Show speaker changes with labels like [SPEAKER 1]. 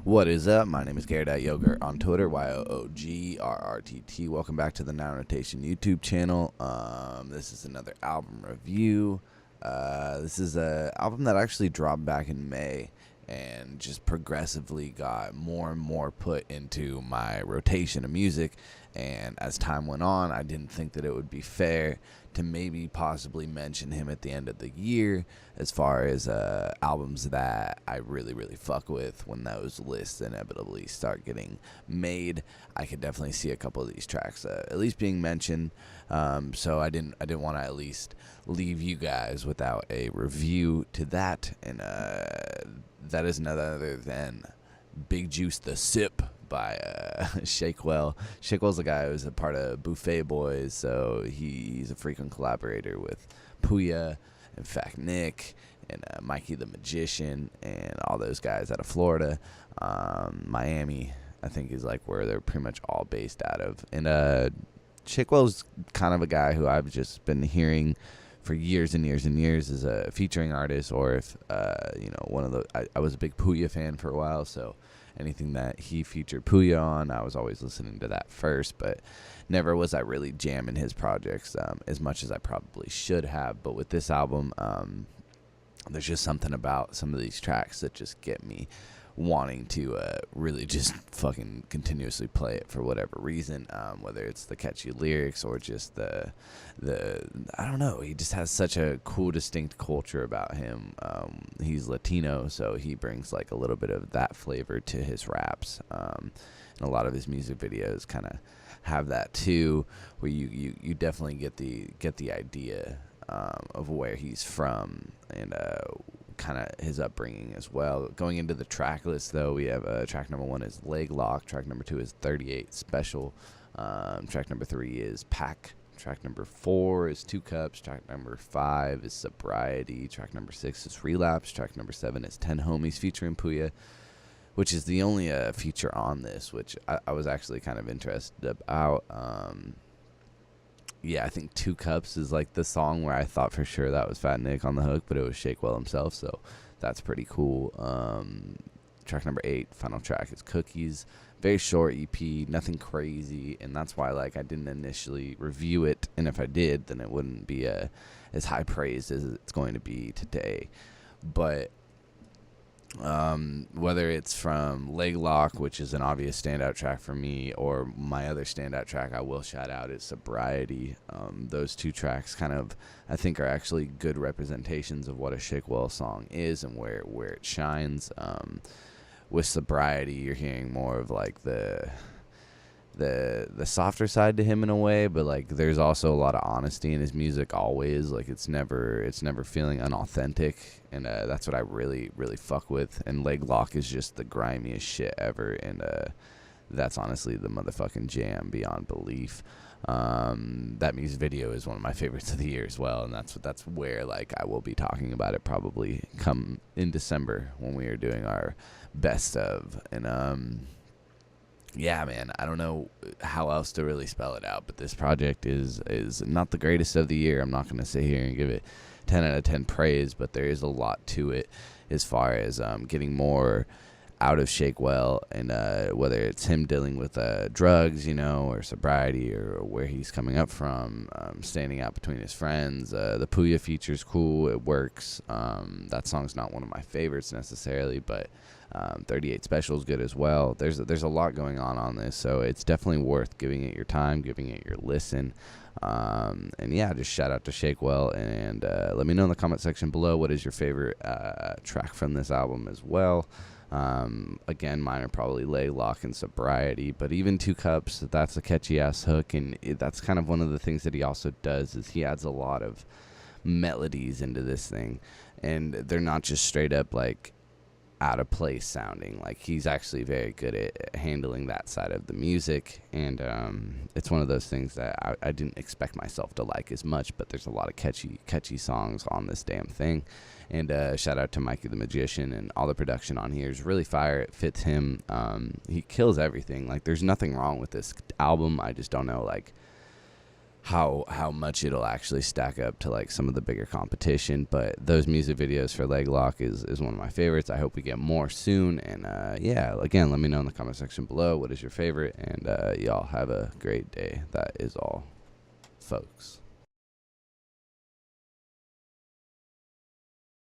[SPEAKER 1] What is up? My name is Garrett.Yogurt on Twitter, YOOGRRTT. Welcome back to the Now Notation YouTube channel. This is another album review. This is an album that actually dropped back in May and just progressively got more and more put into my rotation of music. And as time went on, I didn't think that it would be fair to maybe possibly mention him at the end of the year as far as albums that I really fuck with. When those lists inevitably start getting made, I could definitely see a couple of these tracks at least being mentioned. So I didn't want to at least leave you guys without a review to that. And that is none other than Big Juice the Sip by Shakewell. Shakewell's a guy who's a part of Buffet Boys, so he's a frequent collaborator with Puya and Fact Nick and Mikey the Magician and all those guys out of Florida. Miami, I think, is like where they're pretty much all based out of. And Shakewell's kind of a guy who I've just been hearing for years and years and years as a featuring artist, or if one of the I was a big Puya fan for a while, so anything that he featured Puya on, I was always listening to that first, but never was I really jamming his projects as much as I probably should have. But with this album, there's just something about some of these tracks that just get me wanting to really just fucking continuously play it for whatever reason, whether it's the catchy lyrics or just the I don't know, he just has such a cool distinct culture about him. He's Latino, so he brings like a little bit of that flavor to his raps, and a lot of his music videos kind of have that too, where you definitely get the idea of where he's from and kind of his upbringing as well. Going into the track list, though, we have track number 1 is LEGLOCK, track number 2 is 38 Special, track number 3 is Pack, track number 4 is 2 Cups, track number 5 is Sobriety, track number 6 is Relapse, track number 7 is 10 Homies featuring Puya, which is the only feature on this, which I was actually kind of interested about. Yeah, I think 2 Cups is like the song where I thought for sure that was Fat Nick on the hook, but it was Shakewell himself, so that's pretty cool. Track number 8, final track, is Cookies. Very short EP, nothing crazy, and that's why like I didn't initially review it, and if I did, then it wouldn't be as high praised as it's going to be today. But whether it's from LEGLOCK, which is an obvious standout track for me, or my other standout track I will shout out is Sobriety. Those 2 tracks kind of, I think, are actually good representations of what a Shakewell song is and where it shines. With Sobriety, you're hearing more of like the softer side to him in a way, but like there's also a lot of honesty in his music always. Like it's never feeling unauthentic, and that's what I really fuck with. And LEGLOCK is just the grimiest shit ever, and that's honestly the motherfucking jam beyond belief. That music video is one of my favorites of the year as well, and that's where like I will be talking about it probably come in December when we are doing our best of. And yeah, man, I don't know how else to really spell it out, but this project is not the greatest of the year. I'm not going to sit here and give it 10 out of 10 praise, but there is a lot to it as far as getting more out of Shakewell, and whether it's him dealing with drugs, or sobriety, or where he's coming up from, standing out between his friends. The Puya feature's cool, it works. That song's not one of my favorites necessarily, but 38 Special is good as well. There's a lot going on this, so it's definitely worth giving it your time, giving it your listen. And yeah, just shout out to Shakewell, and let me know in the comment section below what is your favorite track from this album as well. Again, mine are probably LEGLOCK and Sobriety, but even 2 Cups, that's a catchy ass hook, and that's kind of one of the things that he also does is he adds a lot of melodies into this thing, and they're not just straight up like out of place sounding. Like he's actually very good at handling that side of the music, and it's one of those things that I didn't expect myself to like as much, but there's a lot of catchy songs on this damn thing. And shout out to Mikey the Magician, and all the production on here is really fire. It fits him. He kills everything. Like there's nothing wrong with this album. I just don't know like how much it'll actually stack up to like some of the bigger competition. But those music videos for LEGLOCK is one of my favorites. I hope we get more soon. And yeah, again, let me know in the comment section below what is your favorite. And y'all have a great day. That is all, folks.